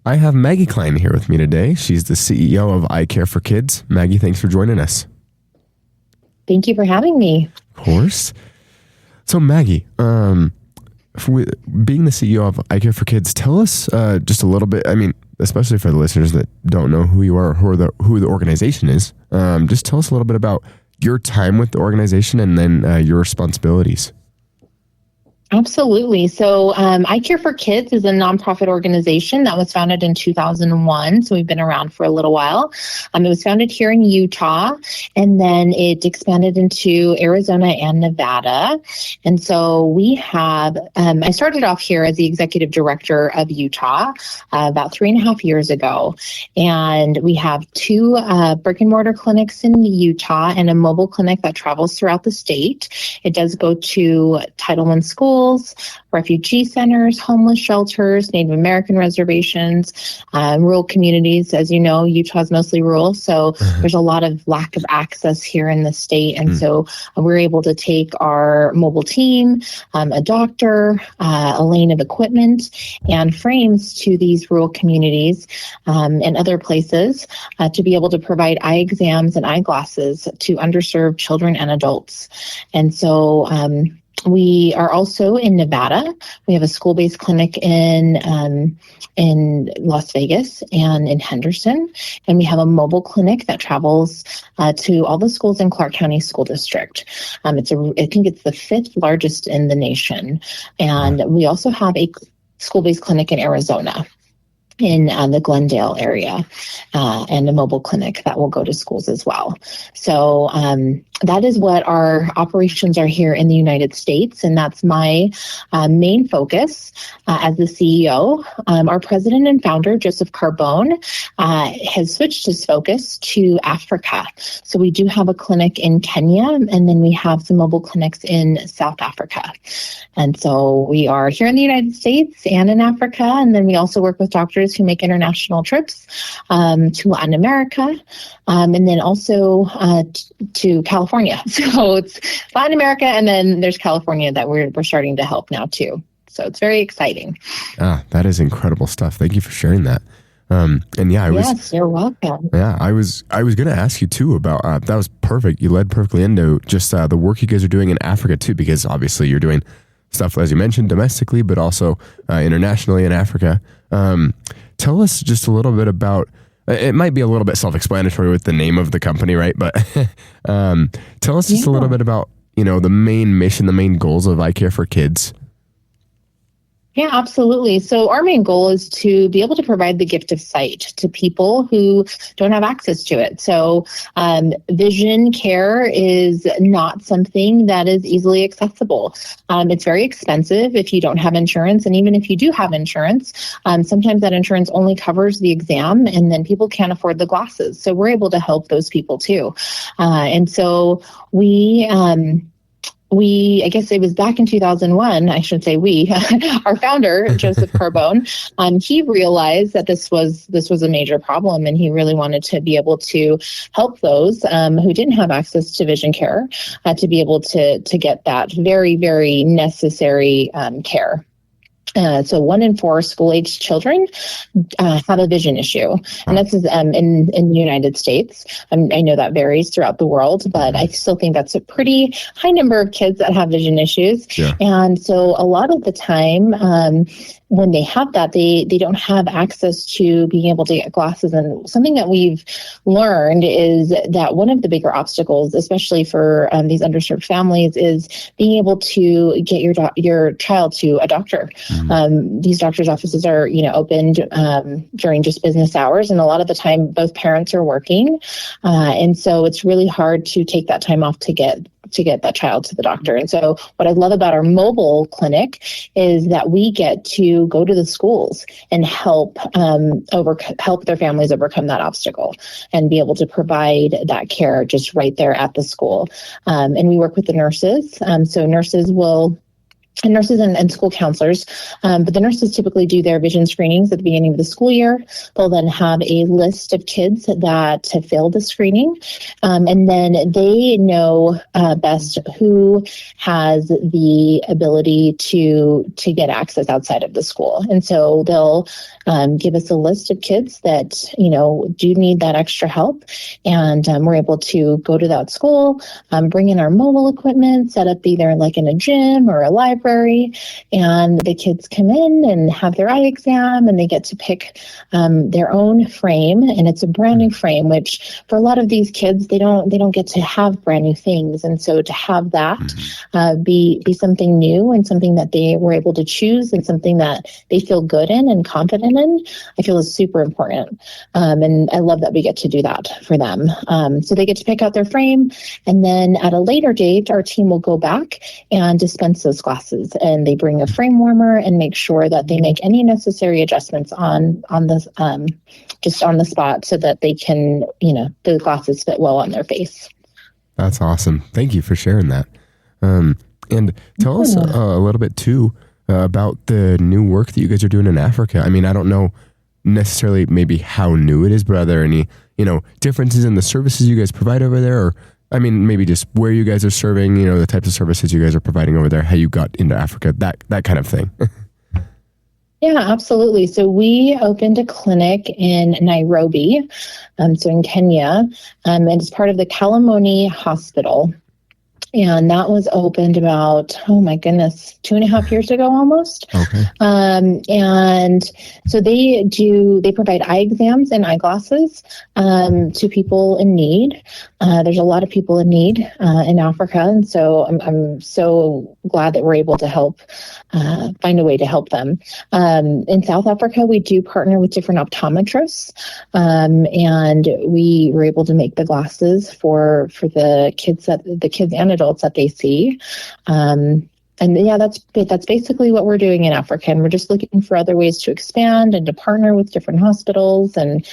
I have Maggie Klein here with me today. She's the CEO of I Care for Kids. Maggie, thanks for joining us. Thank you for having me. Of course. So Maggie, being the CEO of I Care for Kids, tell us just a little bit, especially for the listeners that don't know who you are or who the organization is, just tell us a little bit about your time with the organization and then your responsibilities. Absolutely. So I Care for Kids is a nonprofit organization that was founded in 2001. So we've been around for a little while. It was founded here in Utah, and then it expanded into Arizona and Nevada. And so we have, I started off here as the executive director of Utah about 3.5 years ago. And we have 2 brick and mortar clinics in Utah and a mobile clinic that travels throughout the state. It does go to Title I schools, refugee centers, homeless shelters, Native American reservations, rural communities. As you know, Utah is mostly rural, so there's a lot of lack of access here in the state. And so we're able to take our mobile team, a doctor, a lane of equipment, and frames to these rural communities and other places to be able to provide eye exams and eyeglasses to underserved children and adults. And so we are also in Nevada. We have a school-based clinic in Las Vegas and in Henderson, and we have a mobile clinic that travels to all the schools in Clark County School District. I think it's the 5th largest in the nation, and we also have a school-based clinic in Arizona, in the Glendale area, and a mobile clinic that will go to schools as well. So that is what our operations are here in the United States, and that's my main focus as the CEO. Our president and founder, Joseph Carbone, has switched his focus to Africa. So we do have a clinic in Kenya, and then we have some mobile clinics in South Africa. And so we are here in the United States and in Africa, and then we also work with doctors who make international trips to Latin America, and then also to California. So it's Latin America, and then there's California that we're starting to help now too. So it's very exciting. That is incredible stuff. Thank you for sharing that. Yes, you're welcome. Yeah, I was going to ask you too about that. Was perfect. You led perfectly into just the work you guys are doing in Africa too, because obviously you're doing stuff, as you mentioned, domestically, but also internationally in Africa. Tell us just a little bit about, it might be a little bit self-explanatory with the name of the company, right? But tell us just a little bit about, the main mission, the main goals of I Care for Kids. Yeah, absolutely. So our main goal is to be able to provide the gift of sight to people who don't have access to it. So vision care is not something that is easily accessible. It's very expensive if you don't have insurance. And even if you do have insurance, sometimes that insurance only covers the exam, and then people can't afford the glasses. So we're able to help those people too. And so I guess it was back in 2001, I should say our founder, Joseph Carbone, he realized that this was a major problem, and he really wanted to be able to help those who didn't have access to vision care to be able to get that very, very necessary care. So 1 in 4 school-aged children have a vision issue, and that's in the United States. I know that varies throughout the world, but I still think that's a pretty high number of kids that have vision issues. Yeah. And so a lot of the time, when they have that, they don't have access to being able to get glasses. And something that we've learned is that one of the bigger obstacles, especially for these underserved families, is being able to get your child to a doctor. These doctors' offices are, opened during just business hours, and a lot of the time both parents are working, and so it's really hard to take that time off to get that child to the doctor. And so what I love about our mobile clinic is that we get to go to the schools and help their families overcome that obstacle and be able to provide that care just right there at the school. And we work with the nurses. So nurses will and nurses and school counselors. But the nurses typically do their vision screenings at the beginning of the school year. They'll then have a list of kids that have failed the screening. And then they know best who has the ability to get access outside of the school. And so they'll give us a list of kids that, do need that extra help. And we're able to go to that school, bring in our mobile equipment, set up either like in a gym or a library, and the kids come in and have their eye exam, and they get to pick their own frame, and it's a brand new frame, which for a lot of these kids, they don't get to have brand new things. And so to have that be something new and something that they were able to choose and something that they feel good in and confident in, I feel is super important. And I love that we get to do that for them. So they get to pick out their frame, and then at a later date, our team will go back and dispense those glasses. And they bring a frame warmer and make sure that they make any necessary adjustments on the just on the spot so that they can, the glasses fit well on their face. That's awesome. Thank you for sharing that. And tell us a little bit too about the new work that you guys are doing in Africa. I mean, I don't know necessarily maybe how new it is, but are there any, differences in the services you guys provide over there? Or, I mean, maybe just where you guys are serving, the types of services you guys are providing over there, how you got into Africa, that kind of thing. Yeah, absolutely. So we opened a clinic in Nairobi, so in Kenya, and it's part of the Kalamoni Hospital. And that was opened about, 2.5 years ago almost. Okay. And so they provide eye exams and eyeglasses to people in need. There's a lot of people in need in Africa. And so I'm so glad that we're able to help find a way to help them. In South Africa, we do partner with different optometrists. And we were able to make the glasses for the kids and adults that they see. And yeah, that's basically what we're doing in Africa. And we're just looking for other ways to expand and to partner with different hospitals and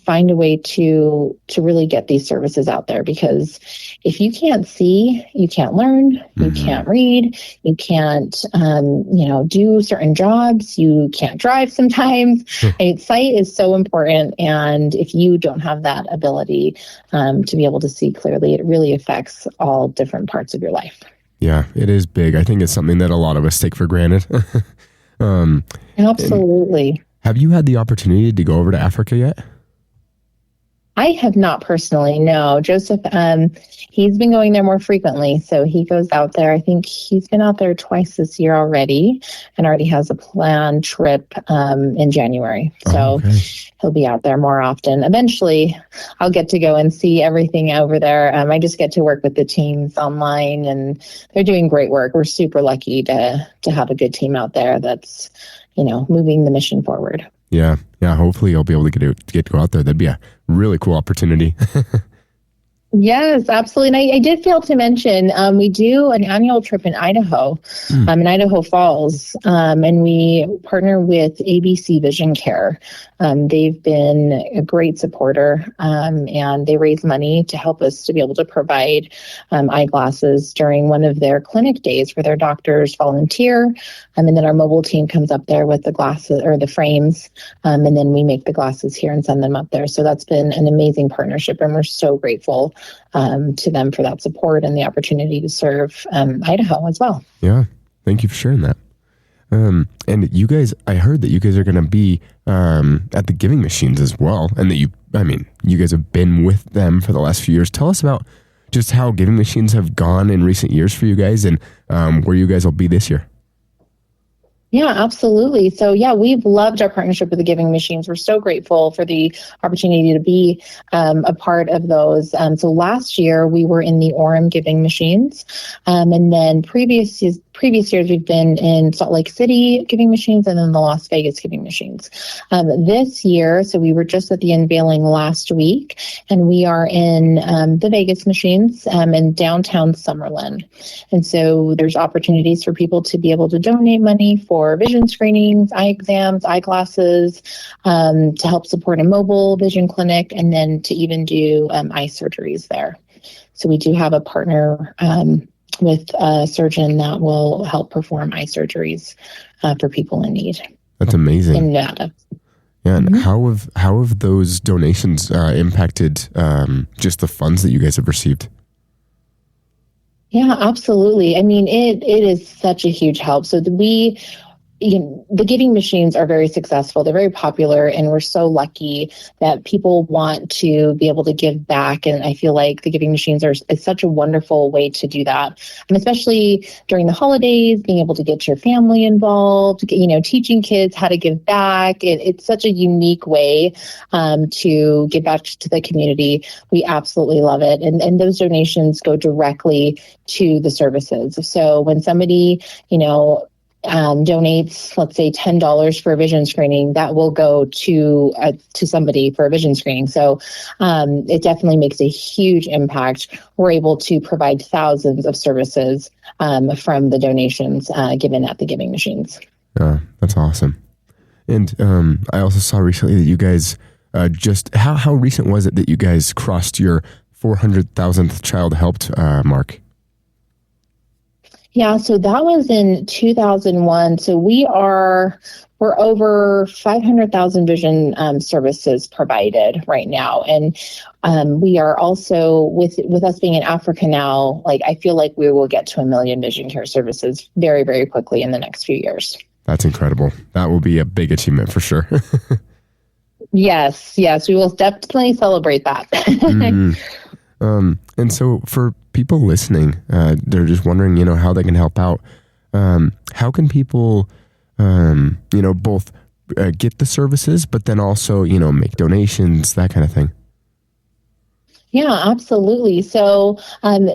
find a way to really get these services out there. Because if you can't see, you can't learn, you can't read, you can't, do certain jobs, you can't drive sometimes. And sight is so important. And if you don't have that ability to be able to see clearly, it really affects all different parts of your life. Yeah, it is big. I think it's something that a lot of us take for granted. Absolutely. Have you had the opportunity to go over to Africa yet? I have not personally, no. Joseph, he's been going there more frequently. So he goes out there. I think he's been out there twice this year already and already has a planned trip in January. So he'll be out there more often. Eventually, I'll get to go and see everything over there. I just get to work with the teams online, and they're doing great work. We're super lucky to have a good team out there that's, moving the mission forward. Yeah. Hopefully you'll be able to get to go out there. That'd be a really cool opportunity. Yes, absolutely. And I did fail to mention, we do an annual trip in Idaho, in Idaho Falls, and we partner with ABC Vision Care. They've been a great supporter, and they raise money to help us to be able to provide eyeglasses during one of their clinic days where their doctors volunteer. And then our mobile team comes up there with the glasses or the frames, and then we make the glasses here and send them up there. So that's been an amazing partnership, and we're so grateful to them for that support and the opportunity to serve Idaho as well. Yeah, thank you for sharing that. And you guys, I heard that you guys are going to be at the Giving Machines as well, and that you guys have been with them for the last few years. Tell us about just how Giving Machines have gone in recent years for you guys, and where you guys will be this year. Yeah, absolutely. So yeah, we've loved our partnership with the Giving Machines. We're so grateful for the opportunity to be a part of those. So last year we were in the Orem Giving Machines. And then previous years we've been in Salt Lake City Giving Machines and then the Las Vegas Giving Machines. This year, so we were just at the unveiling last week, and we are in the Vegas Machines in downtown Summerlin. And so there's opportunities for people to be able to donate money for vision screenings, eye exams, eyeglasses, to help support a mobile vision clinic, and then to even do eye surgeries there. So we do have a partner with a surgeon that will help perform eye surgeries for people in need. That's amazing. In Nevada. Yeah, and how have those donations impacted just the funds that you guys have received? Yeah, absolutely. I mean, it is such a huge help. So the giving machines are very successful. They're very popular, and we're so lucky that people want to be able to give back. And I feel like the giving machines is such a wonderful way to do that. And especially during the holidays, being able to get your family involved, teaching kids how to give back. It's such a unique way to give back to the community. We absolutely love it. And those donations go directly to the services. So when somebody, donates, let's say $10 for a vision screening, that will go to somebody for a vision screening. So it definitely makes a huge impact. We're able to provide thousands of services from the donations given at the giving machines. That's awesome. And I also saw recently that you guys how recent was it that you guys crossed your 400,000th child helped mark? Yeah, so that was in 2001. So we're over 500,000 vision services provided right now. And we are also, with us being in Africa now, I feel like we will get to 1 million vision care services very, very quickly in the next few years. That's incredible. That will be a big achievement for sure. Yes, we will definitely celebrate that. And so for people listening, they're just wondering, how they can help out. How can people, both get the services, but then also, make donations, that kind of thing? Yeah, absolutely. So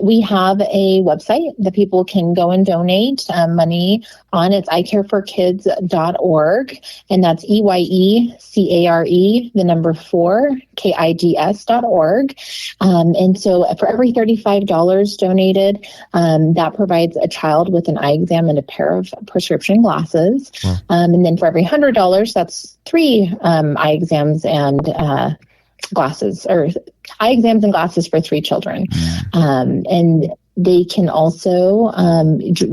we have a website that people can go and donate money on. It's icareforkids.org, and that's EYECARE4KIDS.org. And so for every $35 donated, that provides a child with an eye exam and a pair of prescription glasses. Wow. And then for every $100, that's 3 eye exams and glasses, or eye exams and glasses for 3 children. And they can also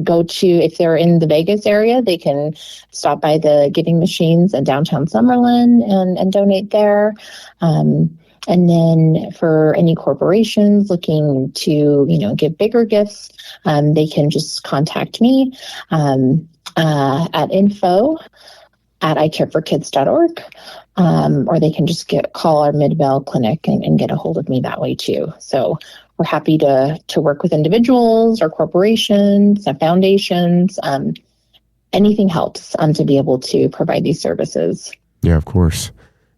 go to, if they're in the Vegas area, they can stop by the giving machines in downtown Summerlin and donate there. And then for any corporations looking to, give bigger gifts, they can just contact me at info@icareforkids.org. Or they can just call our Midvale clinic and get a hold of me that way too. So we're happy to work with individuals or corporations, foundations. Anything helps to be able to provide these services. Yeah, of course.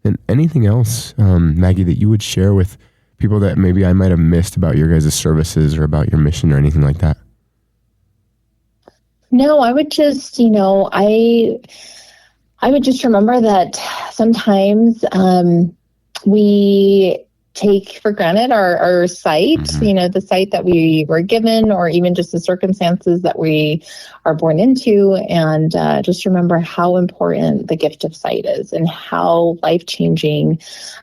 And anything else, Maggie, that you would share with people that maybe I might have missed about your guys' services or about your mission or anything like that? No, I would just, I would just remember that sometimes we take for granted our sight, the sight that we were given, or even just the circumstances that we are born into. And just remember how important the gift of sight is and how life-changing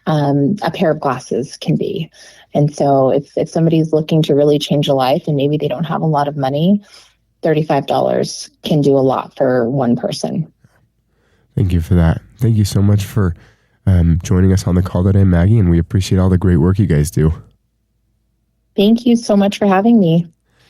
a pair of glasses can be. And so if somebody's looking to really change a life and maybe they don't have a lot of money, $35 can do a lot for one person. Thank you for that. Thank you so much for joining us on the call today, Maggie, and we appreciate all the great work you guys do. Thank you so much for having me.